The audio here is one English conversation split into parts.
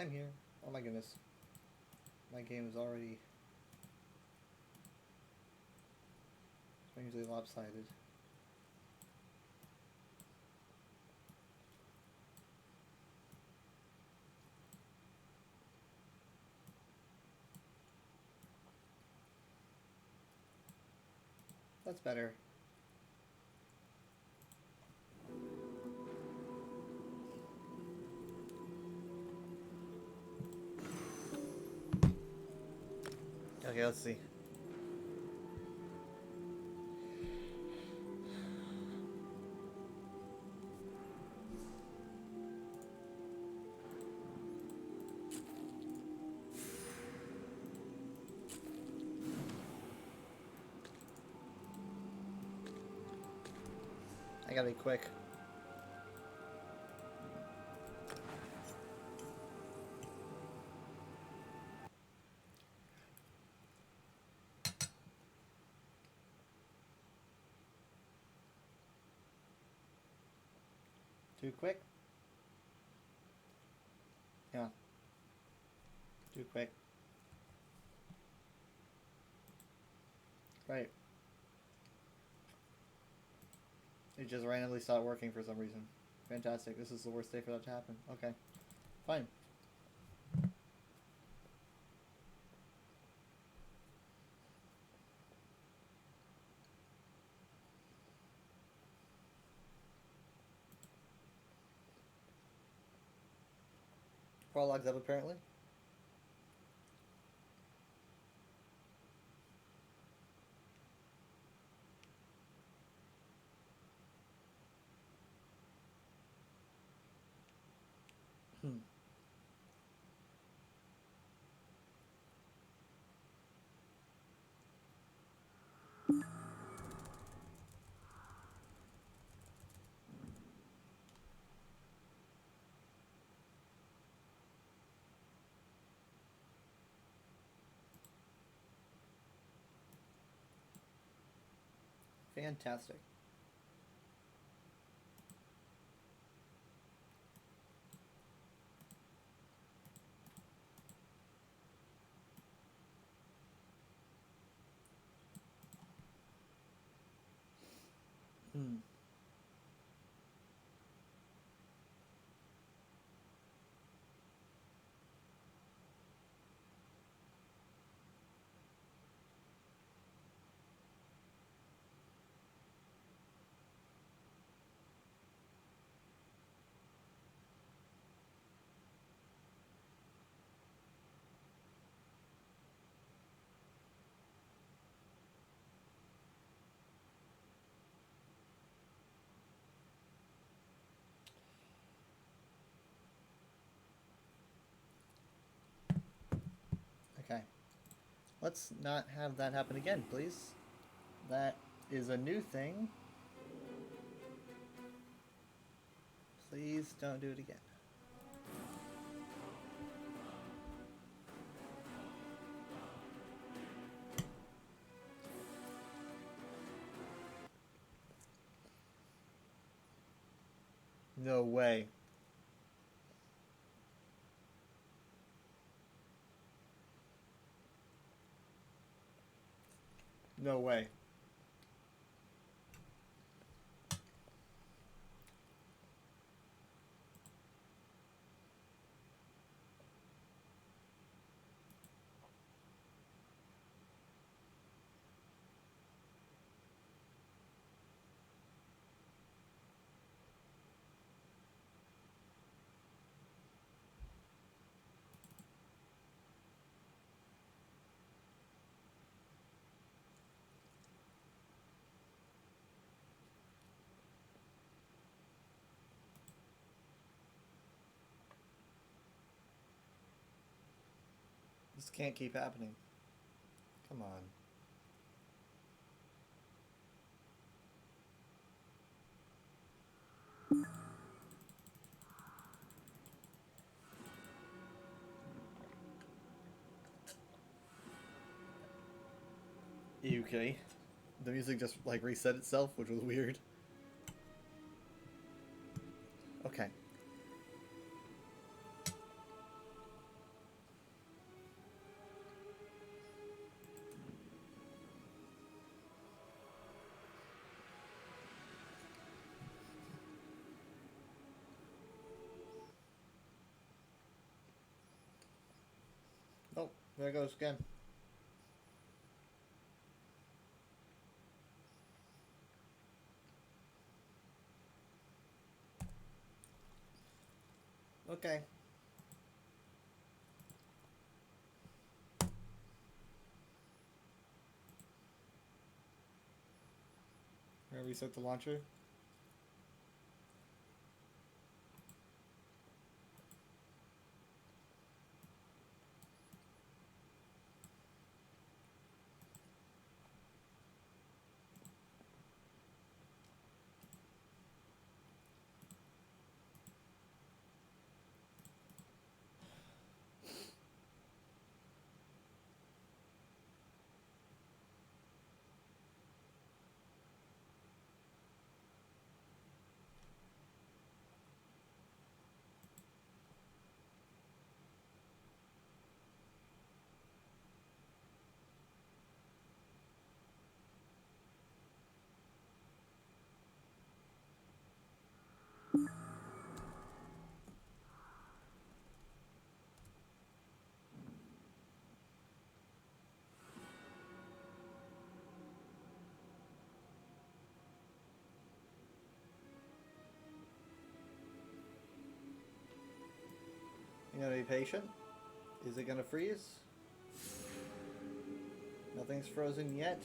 I'm here. Oh my goodness. My game is already strangely lopsided. That's better. Okay, let's see. I gotta be quick. Too quick? Yeah. Too quick. Right. It just randomly stopped working for some reason. Fantastic. This is the worst day for that to happen. Okay. Fine. Prologue's up apparently. Hmm. Fantastic. Hmm. Okay. Let's not have that happen again, please. That is a new thing. Please don't do it again. No way. No way. This can't keep happening. Come on. Okay. The music just like reset itself, which was weird. Okay. There it goes again. Okay. We're gonna reset the launcher. You gotta be patient. Is it gonna freeze? Nothing's frozen yet.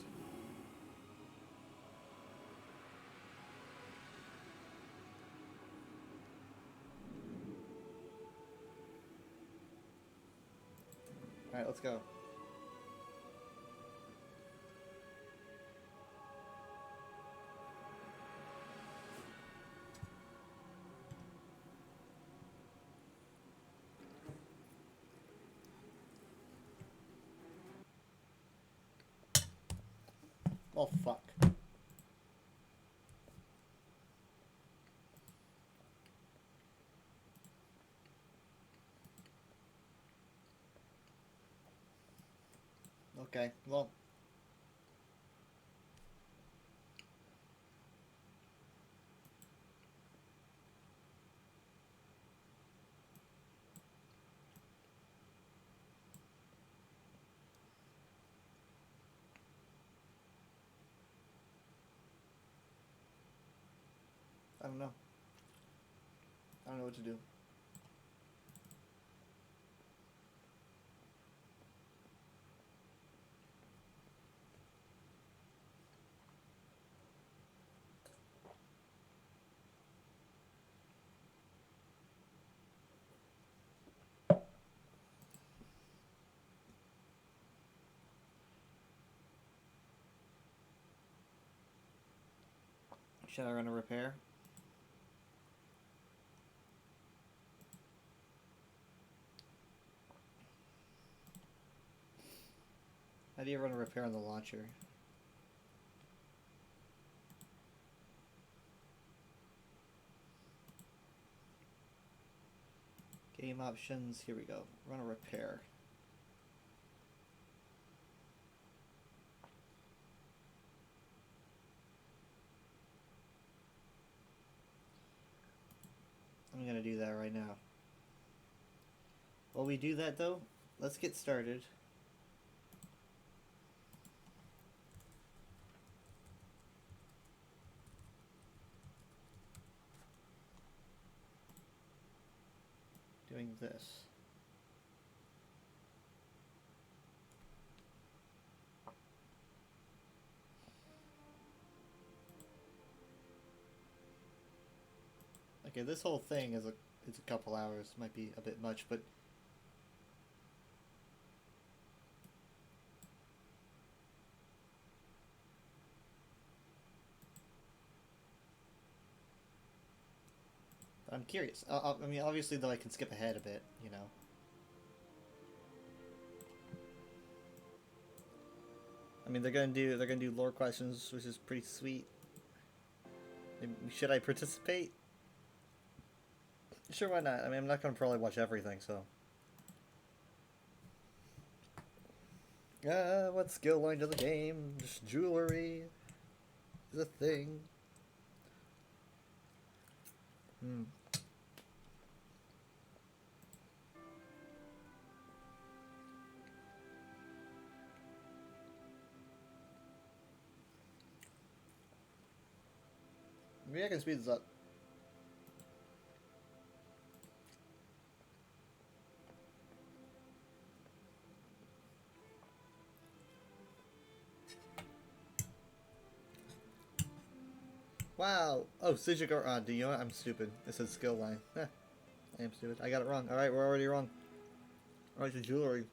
Alright, let's go. Oh, fuck. Okay, well. I don't know. I don't know what to do. Should I run a repair? How do you run a repair on the launcher? Game options, here we go. Run a repair. I'm gonna do that right now. While we do that though, let's get started. Doing this. Okay, this whole thing is a couple hours, might be a bit much, but I'm curious. I mean, obviously, though, I can skip ahead a bit, you know. I mean, they're gonna do lore questions, which is pretty sweet. Should I participate? Sure, why not? I mean, I'm not gonna probably watch everything, so. What skill line to the game? Just jewelry is a thing. Hmm. Maybe I can speed this up. Wow. Oh, Sujigara. Do you know what? I'm stupid. It says skill line. I am stupid. I got it wrong. Alright, we're already wrong. Alright, to jewelry.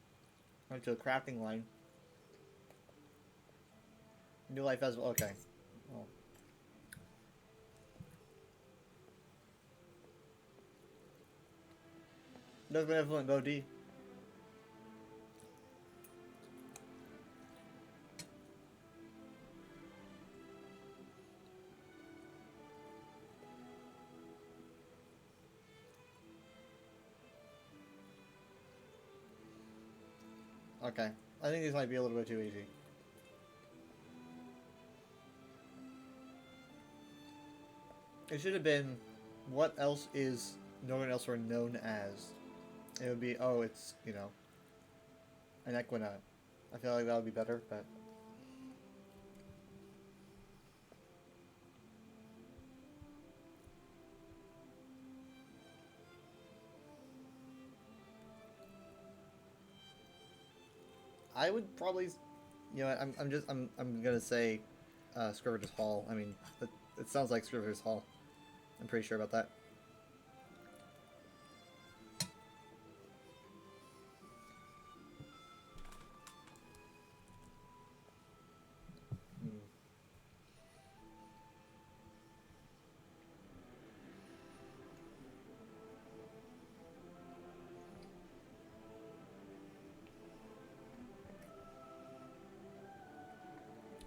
Alright, to a crafting line. New Life Festival. Okay. Oh. No benevolent goatee. Okay. I think these might be a little bit too easy. It should have been, what else is Northern Elsewhere known as? It would be, oh, it's, you know, an Equinox. I feel like that would be better, but... I would probably, you know, I'm gonna say, Scrivener's Hall. I mean, it sounds like Scrivener's Hall. I'm pretty sure about that.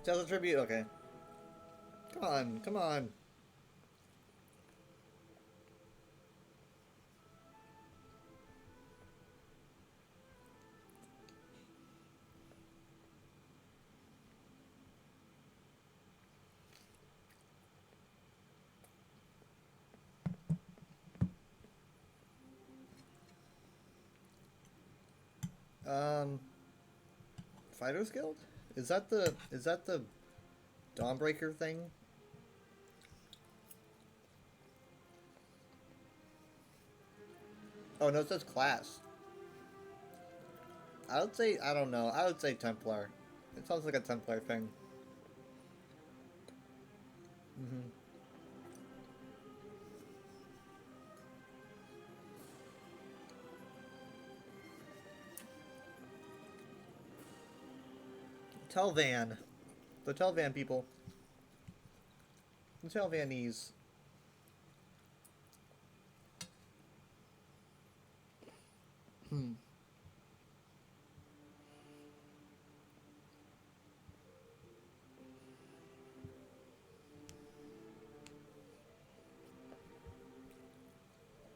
Tell the tribute. Okay. Come on, come on. Fighters Guild? Is that the Dawnbreaker thing? Oh no, it says class. I would say, I don't know. I would say Templar. It sounds like a Templar thing. Mm-hmm. Telvan. The Telvan people. The Telvanese. Hmm.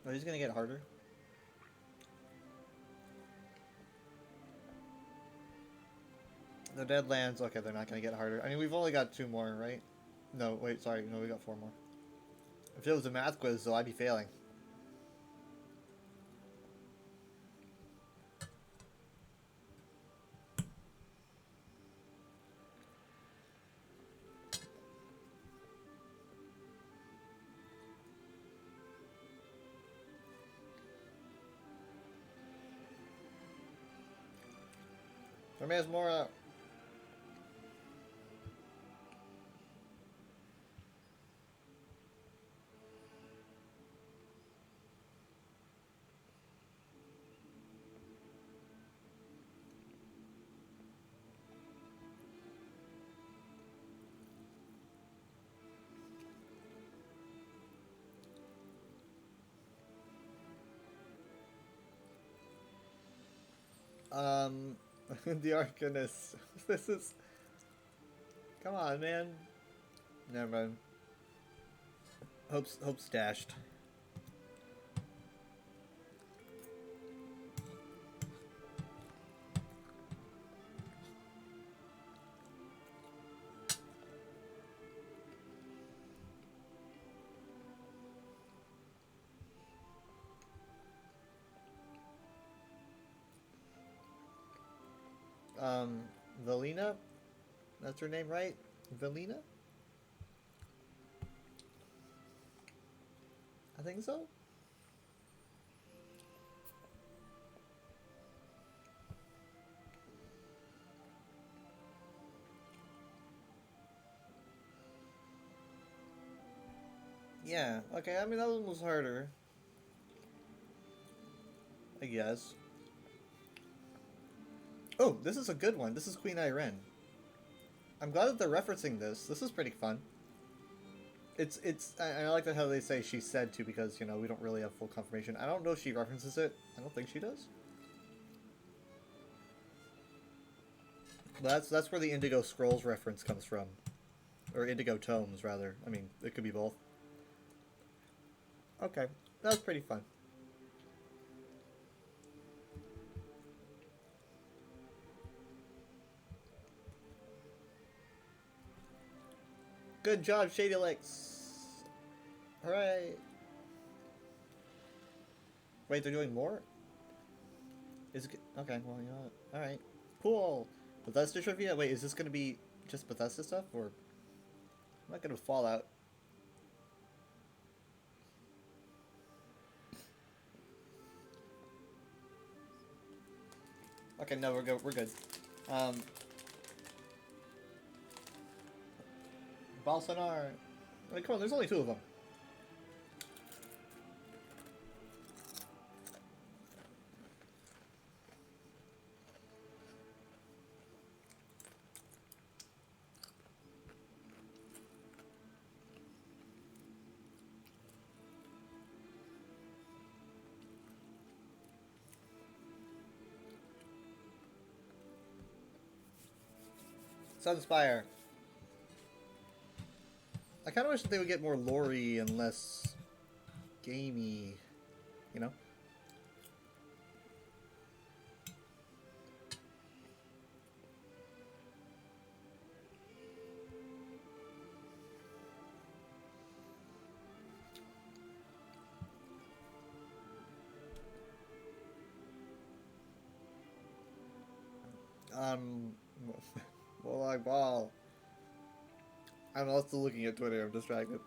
Oh, he's gonna get harder. The Deadlands, okay, they're not gonna get harder. I mean, we've only got 2 more, right? No, wait, sorry, no, we got 4 more. If it was a math quiz, though, I'd be failing. There's more, the Arcanist. This is... Come on, man. Never mind. Hope's stashed. Velina? That's her name, right? Velina? I think so. Yeah, okay, I mean, that one was harder. I guess. Oh, this is a good one. This is Queen Irene. I'm glad that they're referencing this. This is pretty fun. I like that how they say she said to because, you know, we don't really have full confirmation. I don't know if she references it. I don't think she does. But that's where the Indigo Scrolls reference comes from. Or Indigo Tomes, rather. I mean, it could be both. Okay, that was pretty fun. Good job, Shady Licks! Hooray! Wait, they're doing more? Is it... Okay, well, you know what? Alright. Cool! Bethesda trivia? Wait, is this gonna be just Bethesda stuff, or... I'm not gonna Fallout. Okay, no, we're good. We're good. Bolsonaro. I mean, come on, there's only 2 of them. Sunspire. I kind of wish that they would get more lore-y and less gamey, you know? Um, more like ball. I'm also looking at Twitter. I'm distracted.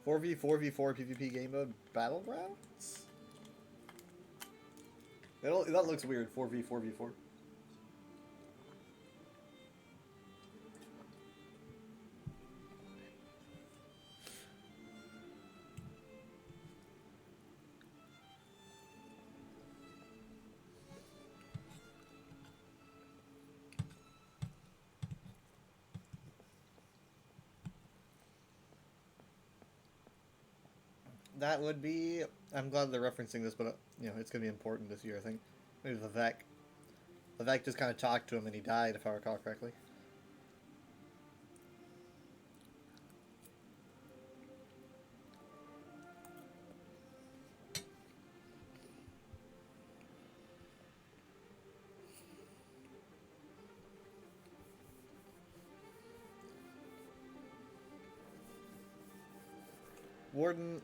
Four v 4v4 PvP game mode battlegrounds. That looks weird. 4v4v4. That would be. I'm glad they're referencing this, but you know it's gonna be important this year. I think maybe Vivek. Vivek just kind of talked to him and he died, if I recall correctly. Warden.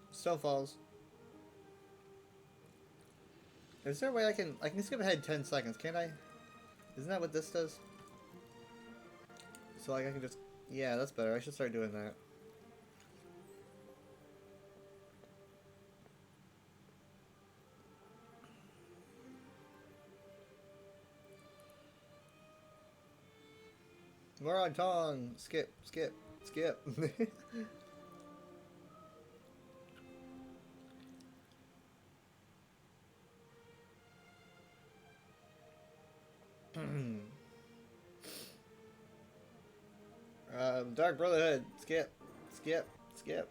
Snowfalls. Is there a way I can skip ahead 10 seconds, can't I? Isn't that what this does? So like I can just... Yeah, that's better. I should start doing that. Moron Tong! Skip, skip, skip. Dark Brotherhood. Skip. Skip. Skip.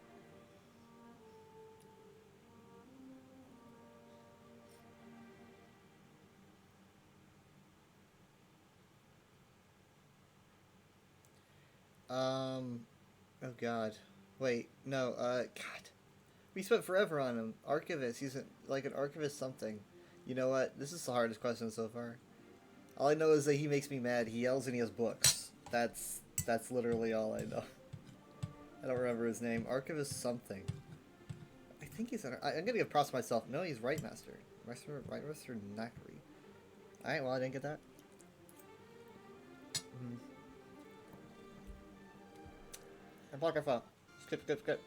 Oh god. Wait, no, god. We spent forever on him. Archivist. He's like an archivist something. You know what? This is the hardest question so far. All I know is that he makes me mad. He yells and he has books. That's literally all I know. I don't remember his name. Archivist something. I think he's an... I'm gonna give props to myself. No, he's Right Master. Right Master Nakri. Alright, well, I didn't get that. Apocrypha. Skip, skip, skip.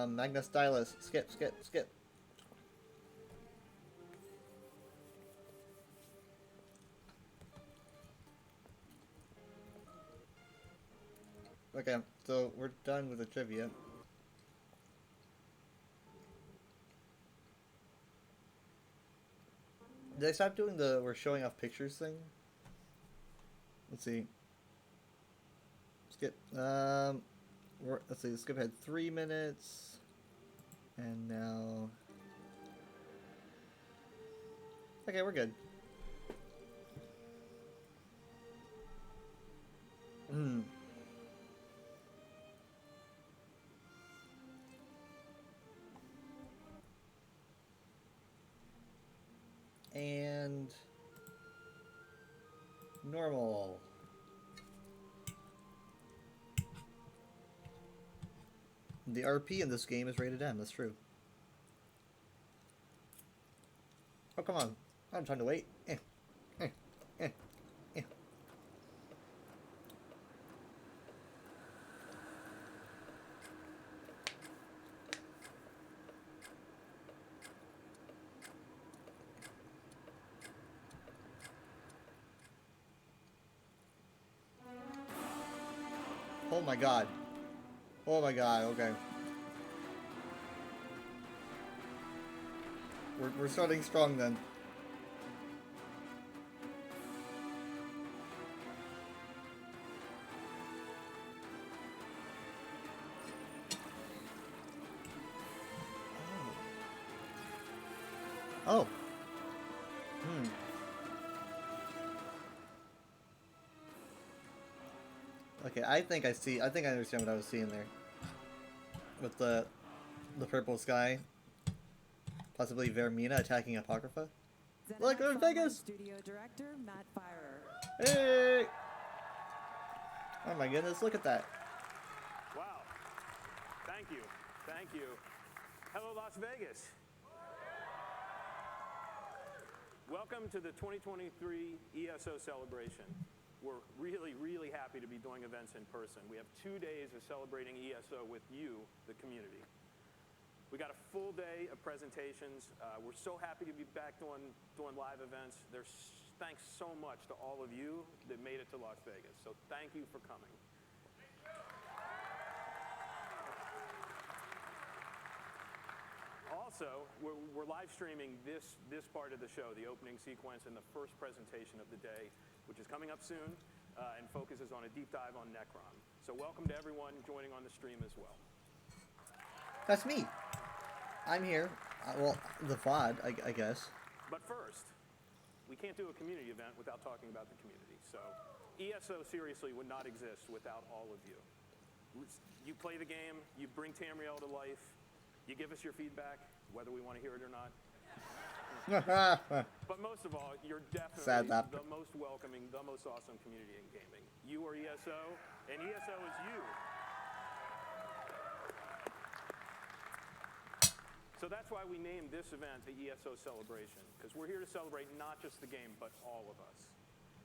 Magna Stylus. Skip, skip, skip. Okay, so we're done with the trivia. Did I stop doing the we're showing off pictures thing? Let's see. Skip. Let's see. Skip had 3 minutes, and now. Okay, we're good. Hmm. And normal. The RP in this game is rated M, that's true. Oh, come on. I don't have time to wait. Oh my god. Oh my god, okay. We're starting strong then. Oh. Hmm. Okay, I think I understand what I was seeing there. With the purple sky. Possibly Vermina attacking Apocrypha. Look, there's Vegas! Studio director Matt Firer. Hey! Oh my goodness, look at that. Wow. Thank you. Thank you. Hello, Las Vegas. Welcome to the 2023 ESO celebration. We're really, really happy to be doing events in person. We have 2 days of celebrating ESO with you, the community. We got a full day of presentations. We're so happy to be back doing live events. Thanks so much to all of you that made it to Las Vegas. So thank you for coming. Also, we're live streaming this part of the show, the opening sequence and the first presentation of the day, which is coming up soon and focuses on a deep dive on Necron. So welcome to everyone joining on the stream as well. That's me. I'm here. Well, the VOD, I guess. But first, we can't do a community event without talking about the community. So ESO seriously would not exist without all of you. You play the game, you bring Tamriel to life, you give us your feedback, whether we want to hear it or not. But most of all, you're definitely the most welcoming, the most awesome community in gaming. You are ESO, and ESO is you. So that's why we named this event the ESO Celebration, because we're here to celebrate not just the game, but all of us.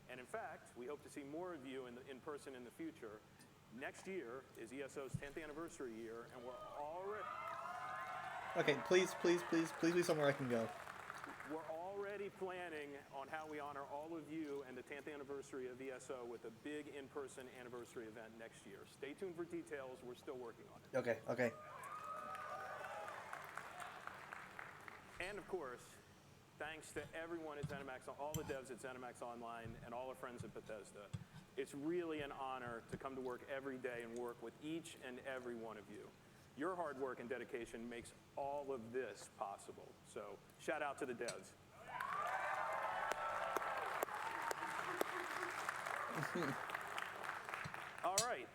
And in fact, we hope to see more of you in person in the future. Next year is ESO's 10th anniversary year, and we're already... Okay, please be somewhere I can go. We're already planning on how we honor all of you and the 10th anniversary of ESO with a big in-person anniversary event next year. Stay tuned for details. We're still working on it. Okay, okay. And of course, thanks to everyone at ZeniMax, all the devs at ZeniMax Online, and all our friends at Bethesda. It's really an honor to come to work every day and work with each and every one of you. Your hard work and dedication makes all of this possible. So shout out to the devs. All right.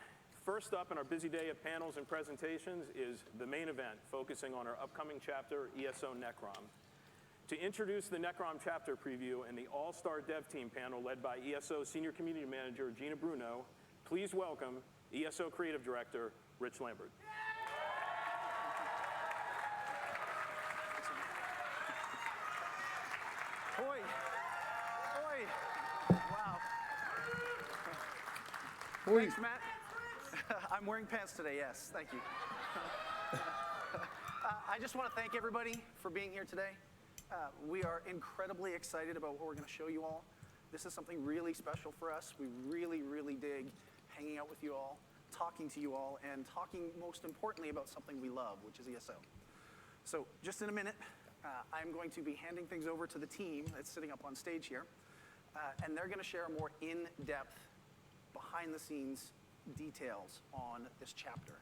First up in our busy day of panels and presentations is the main event, focusing on our upcoming chapter, ESO Necrom. To introduce the Necrom chapter preview and the all-star dev team panel led by ESO Senior Community Manager Gina Bruno, please welcome ESO Creative Director Rich Lambert. Oi! Oi! Wow. Oi. Thanks, Matt. I'm wearing pants today, yes. Thank you. I just want to thank everybody for being here today. We are incredibly excited about what we're going to show you all. This is something really special for us. We really, really dig hanging out with you all, talking to you all, and talking most importantly about something we love, which is ESO. So just in a minute, I'm going to be handing things over to the team that's sitting up on stage here, and they're going to share more in-depth, behind-the-scenes details on this chapter.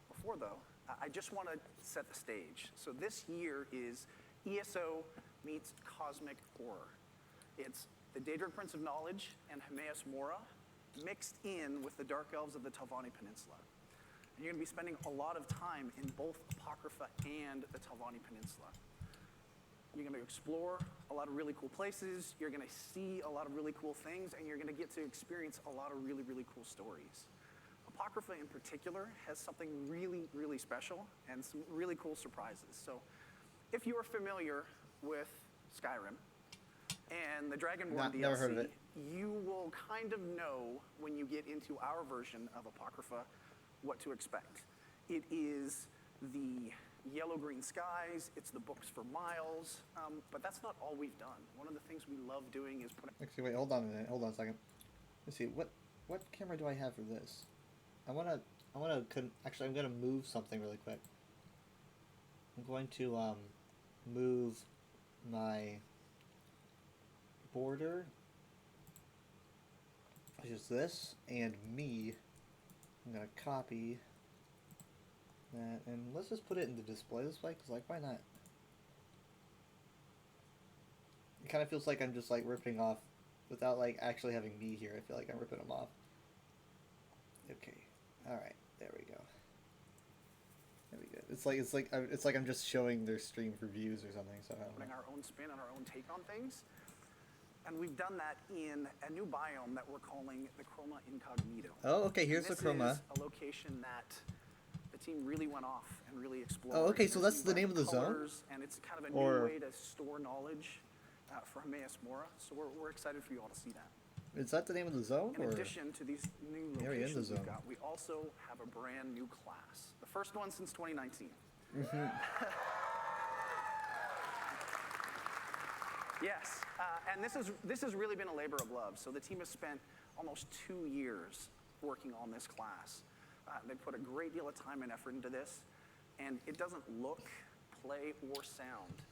Before, though, I just want to set the stage. So this year is ESO meets cosmic horror. It's the Daedric Prince of Knowledge and Hermaeus Mora mixed in with the Dark Elves of the Telvanni Peninsula. And you're going to be spending a lot of time in both Apocrypha and the Telvanni Peninsula. You're going to explore a lot of really cool places, you're going to see a lot of really cool things, and you're going to get to experience a lot of really, really cool stories. Apocrypha in particular has something really, really special and some really cool surprises. So if you are familiar with Skyrim and the Dragonborn DLC, never heard of it. you will kind of know when you get into our version of Apocrypha what to expect. It is the yellow-green skies, it's the books for miles, but that's not all we've done. One of the things we love doing is putting... Actually, wait, hold on a minute. Hold on a second. Let's see. What camera do I have for this? Actually, I'm gonna move something really quick. I'm going to move my border, which is this, and me. I'm gonna copy that, and let's just put it in the display this way, because, like, why not? It kind of feels like I'm just, like, ripping off, without, like, actually having me here. I feel like I'm ripping them off. Okay. Alright. There we go. There we go. It's like I'm just showing their stream for views or something, so I don't know. Putting our own spin on our own take on things. And we've done that in a new biome that we're calling the Chroma Incognito. Oh, okay, here's the Chroma. This is a location that the team really went off and really explored. Oh, okay, so There's that's the name of the zone? colors, and it's kind of a new way to store knowledge for Hermaeus Mora. So we're excited for you all to see that. Is that the name of the zone? In addition to these new Area in the locations zone. we've got, we also have a brand new class. The first one since 2019. Yes, and this has really been a labor of love. So the team has spent almost 2 years working on this class. They put a great deal of time and effort into this, and it doesn't look, play, or sound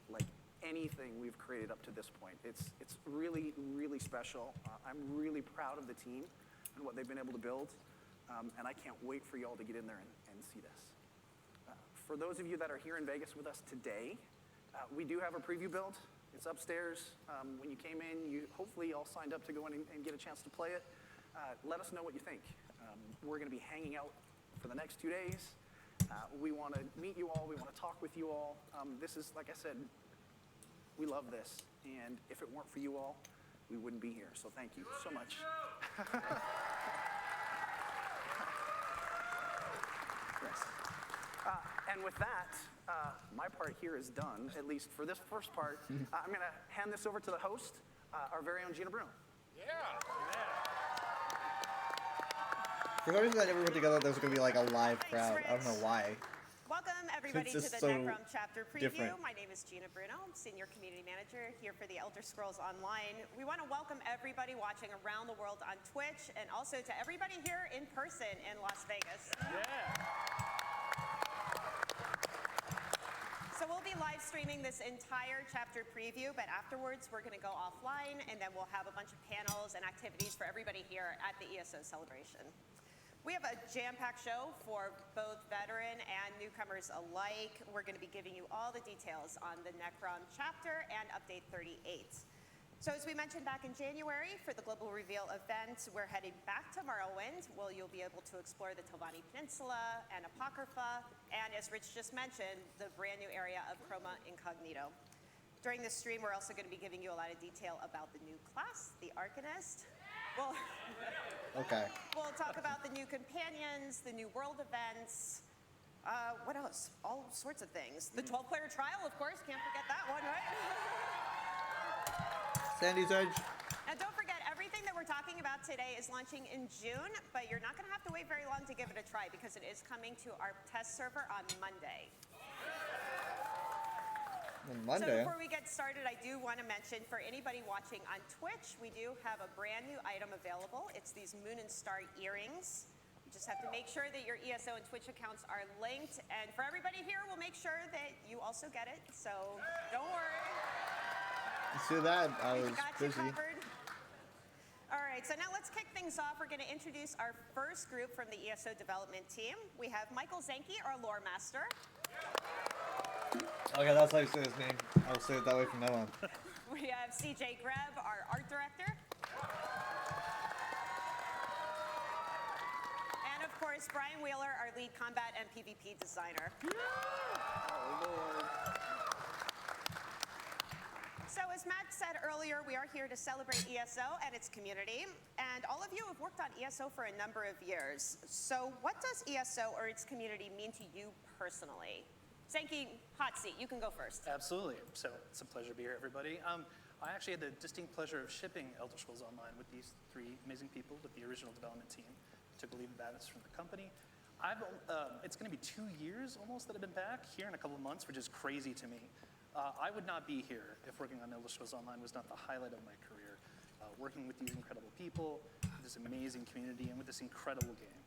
like anything we've created up to this point. It's really, really special. I'm really proud of the team and what they've been able to build, and I can't wait for you all to get in there and see this. For those of you that are here in Vegas with us today, we do have a preview build. It's upstairs. When you came in, you hopefully all signed up to go in and get a chance to play it. Let us know what you think. We're going to be hanging out for the next 2 days. We want to meet you all. We want to talk with you all. This is, like I said, we love this. And if it weren't for you all, we wouldn't be here. So thank you so much. Yes. And with that, my part here is done, at least for this first part. I'm going to hand this over to the host, our very own Gina Bruno. For some reason I never put together there was going to be like a live crowd. I don't know why. Welcome, everybody, to just the so Necrom chapter preview. different. My name is Gina Bruno, Senior Community Manager here for the Elder Scrolls Online. We want to welcome everybody watching around the world on Twitch and also to everybody here in person in Las Vegas. So we'll be live streaming this entire chapter preview, but afterwards we're going to go offline and then we'll have a bunch of panels and activities for everybody here at the ESO celebration. We have a jam-packed show for both veteran and newcomers alike. We're going to be giving you all the details on the Necrom chapter and Update 38. So as we mentioned back in January for the Global Reveal event, we're heading back to Morrowind, where you'll be able to explore the Telvanni Peninsula and Apocrypha, and as Rich just mentioned, the brand new area of Chroma Incognito. During this stream, we're also going to be giving you a lot of detail about the new class, the Arcanist. Okay. We'll talk about the new companions, the new world events, what else? All sorts of things. The 12-player trial, of course, can't forget that one, right? Sandy's Edge. Now, don't forget, everything that we're talking about today is launching in June, but you're not going to have to wait very long to give it a try because it is coming to our test server on Monday. On So Monday. before we get started, I do want to mention for anybody watching on Twitch, we do have a brand new item available. It's these Moon and Star earrings. You just have to make sure that your ESO and Twitch accounts are linked. And for everybody here, we'll make sure that you also get it. So don't worry. See that? I We've was got you busy. covered. All right, so now let's kick things off. We're going to introduce our first group from the ESO development team. We have Michael Zenke, our lore master. Okay, that's how you say his name. I'll say it that way from now on. We have CJ Greb, our art director. And of course, Brian Wheeler, our lead combat and PvP designer. So as Matt said earlier, we are here to celebrate ESO and its community. And all of you have worked on ESO for a number of years. So what does ESO or its community mean to you personally? Zenke, hot seat, you can go first. Absolutely. So it's a pleasure to be here, everybody. I actually had the distinct pleasure of shipping Elder Scrolls Online with these three amazing people with the original development team. Took a leave of absence from the company. It's going to be 2 years almost that I've been back here in a couple of months, which is crazy to me. I would not be here if working on Elder Scrolls Online was not the highlight of my career. Working with these incredible people, with this amazing community, and with this incredible game.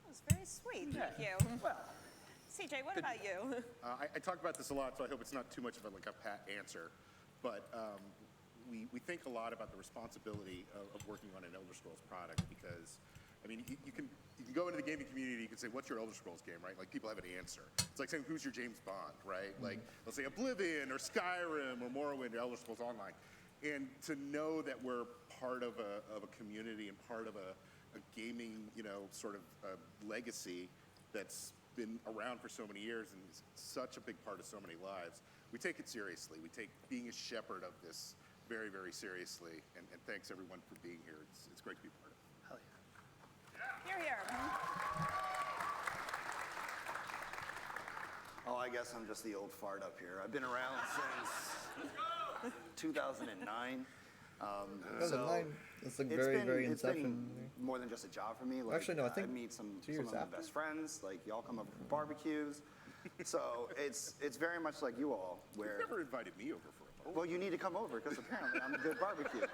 That was very sweet, thank you. Well, CJ, what about you? I talk about this a lot, so I hope it's not too much of a pat answer. But we think a lot about the responsibility of working on an Elder Scrolls product because, I mean, you can go into the gaming community, you can say, what's your Elder Scrolls game, right? Like, people have an answer. It's like saying, who's your James Bond, right? Like, they'll say Oblivion or Skyrim or Morrowind or Elder Scrolls Online. And to know that we're part of a community and part of a gaming, sort of legacy that's been around for so many years and is such a big part of so many lives, we take it seriously. We take being a shepherd of this very, very seriously. And thanks everyone for being here. It's great to be part of it. hell yeah. Here, here. Oh, I guess I'm just the old fart up here. I've been around since 2009. It's like very it's been Inception. more than just a job for me. Like, Actually, no, I think meet some 2 years of my after. best friends. Like, y'all come over for barbecues. So it's very much like you all, where You've never invited me over for a barbecue. well, you need to come over because apparently I'm a good barbecue.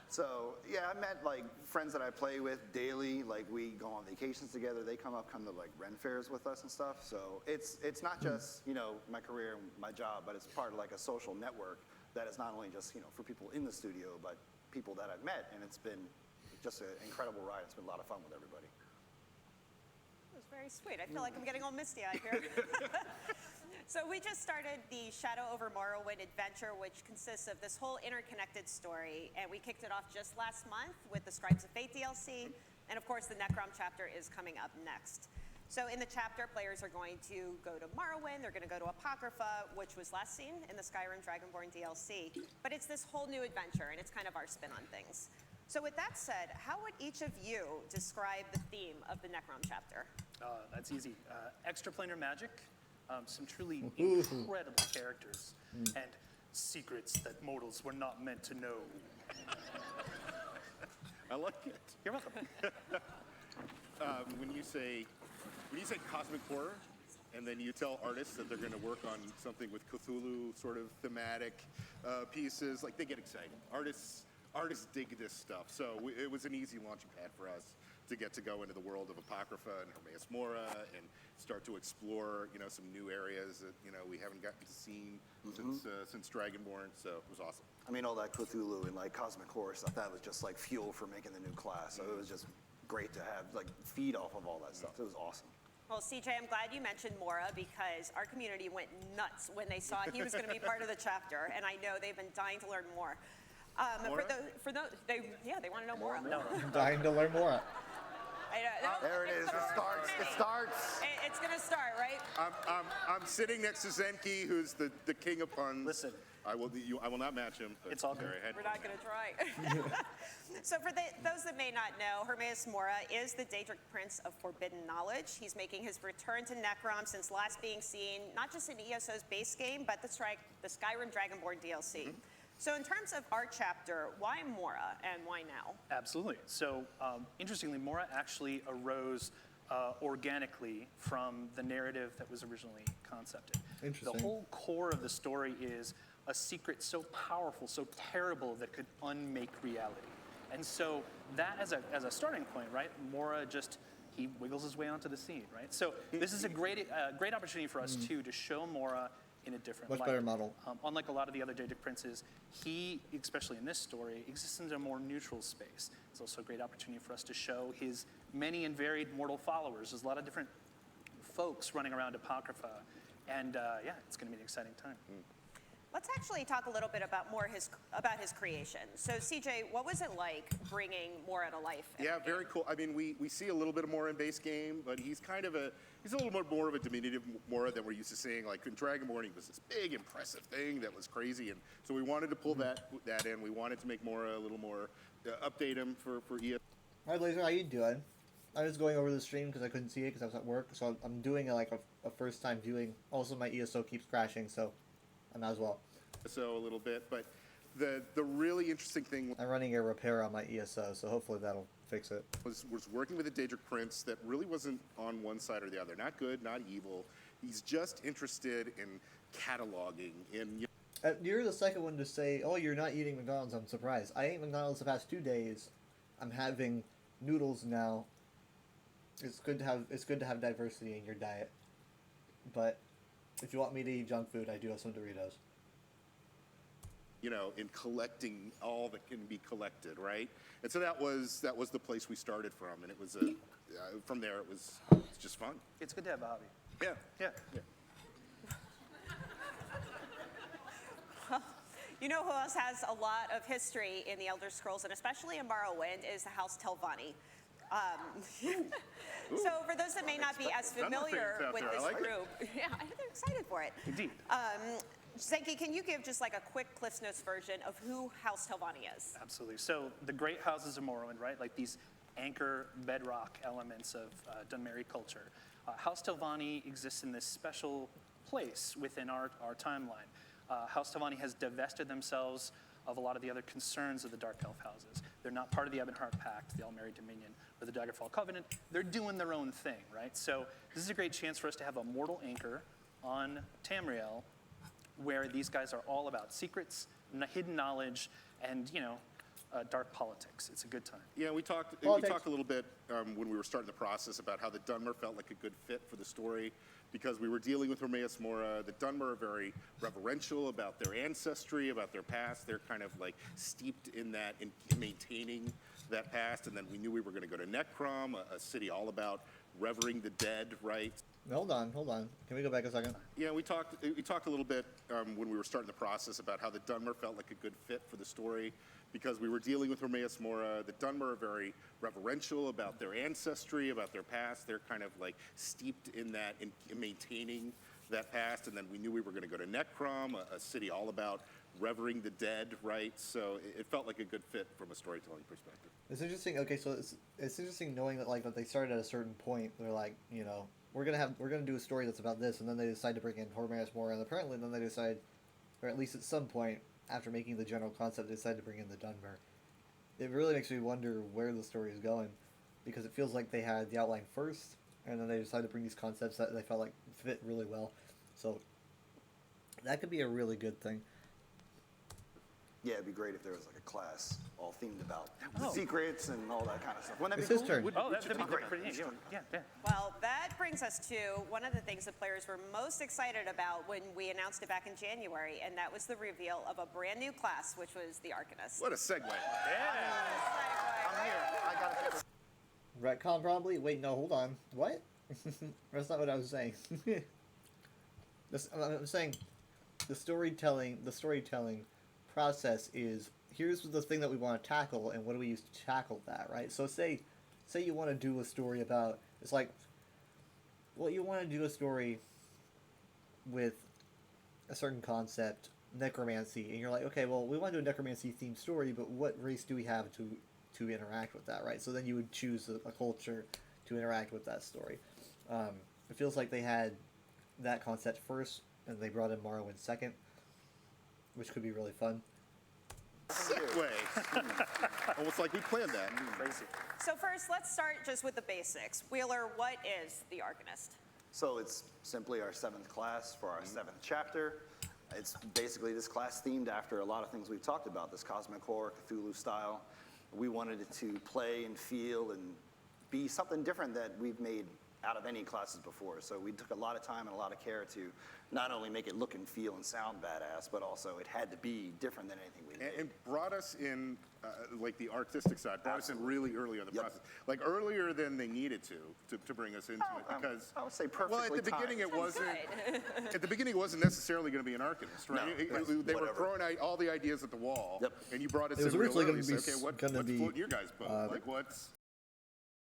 So yeah, I met like friends that I play with daily. Like, we go on vacations together. They come to like Ren fairs with us and stuff. So it's not just my career and my job, but it's part of like a social network that is not only just for people in the studio, but people that I've met. And it's been just an incredible ride. It's been a lot of fun with everybody. That was very sweet. I feel like I'm getting all misty-eyed here. So we just started the Shadow over Morrowind adventure, which consists of this whole interconnected story, and we kicked it off just last month with the Scribes of Fate DLC, and of course the Necrom chapter is coming up next. So in the chapter, players are going to go to Morrowind, they're going to go to Apocrypha, which was last seen in the Skyrim Dragonborn DLC, but it's this whole new adventure, and it's kind of our spin on things. So with that said, how would each of you describe the theme of the Necrom chapter? That's easy. Extraplanar magic, some truly incredible characters, and secrets that mortals were not meant to know. I like it. You're welcome. When you say cosmic horror, and then you tell artists that they're going to work on something with Cthulhu sort of thematic pieces, like they get excited. Artists dig this stuff. So it was an easy launching pad for us to get to go into the world of Apocrypha and Hermaeus Mora and start to explore, some new areas that, we haven't gotten to see since Dragonborn. So it was awesome. I mean, all that Cthulhu and like cosmic horror stuff, that was just like fuel for making the new class. So it was just great to have, like, feed off of all that stuff. It was awesome. Well, CJ, I'm glad you mentioned Mora because our community went nuts when they saw he was going to be part of the chapter, and I know they've been dying to learn more. Mora? They want to know Mora. I'm dying to learn more. There it is. It starts. It's going to start, right? I'm sitting next to Zenki, who's the king of puns. Listen. I will not match him. But It's all good. sorry, I had We're not going to try. So for those that may not know, Hermaeus Mora is the Daedric Prince of Forbidden Knowledge. He's making his return to Necrom since last being seen, not just in ESO's base game, but the Skyrim Dragonborn DLC. So in terms of our chapter, why Mora and why now? Absolutely. So interestingly, Mora actually arose organically from the narrative that was originally concepted. Interesting. The whole core of the story is a secret so powerful, so terrible that could unmake reality. And so that as a starting point, right? Mora he wiggles his way onto the scene, right? So this is a great opportunity for us too to show Mora in a different Much light. better model. Unlike a lot of the other Daedric princes, he, especially in this story, exists in a more neutral space. It's also a great opportunity for us to show his many and varied mortal followers. There's a lot of different folks running around Apocrypha, and it's going to be an exciting time. Let's actually talk a little bit about his creation. So CJ, what was it like bringing Mora to life? Yeah, very cool. I mean, we see a little bit more in base game, but he's a little bit more of a diminutive Mora than we're used to seeing. Like in Dragonborn, he was this big, impressive thing that was crazy, and so we wanted to pull that in. We wanted to make Mora a little more, update him for ES. Hi, Laser. How you doing? I was going over the stream because I couldn't see it because I was at work, so I'm doing a first time viewing. Also, my ESO keeps crashing, so I might as well. So a little bit, but the really interesting thing I'm running a repair on my ESO, so hopefully that'll fix it. was working with a Daedric Prince that really wasn't on one side or the other. Not good, not evil. He's just interested in cataloging, in You're the second one to say, "Oh, you're not eating McDonald's." I'm surprised. I ate McDonald's the past 2 days. I'm having noodles now. It's good to have diversity in your diet. But if you want me to eat junk food, I do have some Doritos. in collecting all that can be collected, right? And so that was the place we started from, and it was from there it's just fun. It's good to have a hobby. Yeah. Yeah. You know who else has a lot of history in the Elder Scrolls, and especially in Morrowind, is the House Telvanni. So for those that may not be as None of the familiar things out with there. I this like it. group, yeah, I think they're excited for it. Indeed. Zenki, can you give just like a quick Cliff's Notes version of who House Telvanni is? Absolutely. So the great houses of Morrowind, right? Like these anchor bedrock elements of Dunmeri culture. House Telvanni exists in this special place within our timeline. House Telvanni has divested themselves of a lot of the other concerns of the Dark Elf houses. They're not part of the Ebonheart Pact, the Elmeri Dominion, or the Daggerfall Covenant. They're doing their own thing, right? So this is a great chance for us to have a mortal anchor on Tamriel where these guys are all about secrets, hidden knowledge, and, dark politics. It's a good time. Yeah, we talked a little bit when we were starting the process about how the Dunmer felt like a good fit for the story because we were dealing with Hermaeus Mora. The Dunmer are very reverential about their ancestry, about their past. They're kind of like steeped in that, in maintaining that past. And then we knew we were going to go to Necrom, a city all about revering the dead, right? Hold on. Can we go back a second? Yeah, we talked a little bit when we were starting the process about how the Dunmer felt like a good fit for the story because we were dealing with Hermaeus Mora. The Dunmer are very reverential about their ancestry, about their past. They're kind of like steeped in that, in maintaining that past. And then we knew we were going to go to Necrom, a city all about revering the dead, right? So it felt like a good fit from a storytelling perspective. It's interesting. Okay, so it's interesting knowing that they started at a certain point. They're like, we're gonna do a story that's about this, and then they decide to bring in Hermaeus Mora, and apparently then they decide, or at least at some point after making the general concept, they decide to bring in the Dunmer. It really makes me wonder where the story is going, because it feels like they had the outline first, and then they decided to bring these concepts that they felt like fit really well. So that could be a really good thing. Yeah, it'd be great if there was like a class all themed about secrets and all that kind of stuff. Wouldn't that It's be his cool? turn. Oh, that'd be great. Yeah. Well, that brings us to one of the things the players were most excited about when we announced it back in January, and that was the reveal of a brand new class, which was the Arcanist. What a segue. I'm here. I gotta take a Retcon probably? Wait, no, hold on. What? That's not what I was saying. I'm saying the storytelling process is, here's the thing that we want to tackle, and what do we use to tackle that, right? So say you want to do a story about, it's like, well, you want to do a story with a certain concept, necromancy, and you're like, okay, well, we want to do a necromancy themed story, but what race do we have to interact with that, right? So then you would choose a culture to interact with that story. It feels like they had that concept first, and they brought in Morrowind second, which could be really fun. Segue. Almost like we planned that. Crazy. So first, let's start just with the basics. Wheeler, what is the Arcanist? So it's simply our 7th class for our 7th chapter. It's basically this class themed after a lot of things we've talked about, this cosmic horror, Cthulhu style. We wanted it to play and feel and be something different that we've made out of any classes before. So we took a lot of time and a lot of care to not only make it look and feel and sound badass, but also it had to be different than anything we did. And brought us in, like the artistic side, brought us in really early in the process. Like earlier than they needed to bring us into it, because I would say well, perfectly at the beginning timed. it wasn't. Good. At the beginning, it wasn't necessarily going to be an Arcanist, right? No, They were whatever. throwing out all the ideas at the wall, Yep. and you brought us It was in real originally early. gonna So, be okay, what's gonna be, floating your guys' boat? Like what's